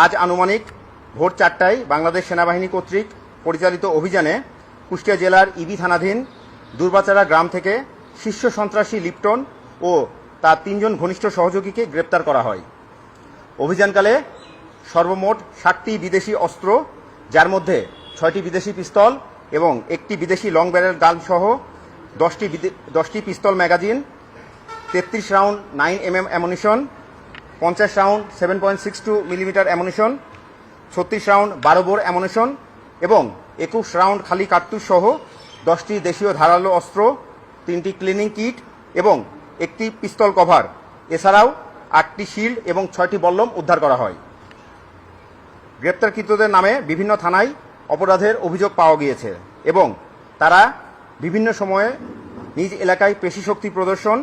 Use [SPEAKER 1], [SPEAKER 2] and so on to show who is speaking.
[SPEAKER 1] আজ আনুমানিক ভোর 4টায় বাংলাদেশ সেনাবাহিনী কর্তৃক পরিচালিত অভিযানে কুষ্টিয়া জেলার ইবি থানাধীন দুর্বাচারা গ্রাম থেকে শীর্ষ সন্ত্রাসী লিপ্টন ও তার 3 জন ঘনিষ্ঠ সহযোগীকে গ্রেপ্তার করা হয়। অভিযানকালে সর্বমোট 60টি বিদেশি অস্ত্র, যার মধ্যে 6টি বিদেশি পিস্তল এবং 1টি বিদেশি লং ব্যারেল গান সহ 10টি pistol magazine, 33 round 9mm ammunition, 50 round 7.62 millimetre ammunition, 36 round 12 bore ammunition এবং 21 রাউন্ড খালি কার্তুজ সহ 10টি দেশীয় ধারালো অস্ত্র, 3টি ক্লিনিং কিট এবং 1টি পিস্তল কভার, এছাড়াও 8টি শিল্ড এবং 6টি বল্লম উদ্ধার করা হয়। গ্রেপ্তারকৃতদের নামে বিভিন্ন থানায় অপরাধের অভিযোগ পাওয়া গিয়েছে এবং তারা বিভিন্ন সময়ে নিজ এলাকায় পেশি শক্তি প্রদর্শন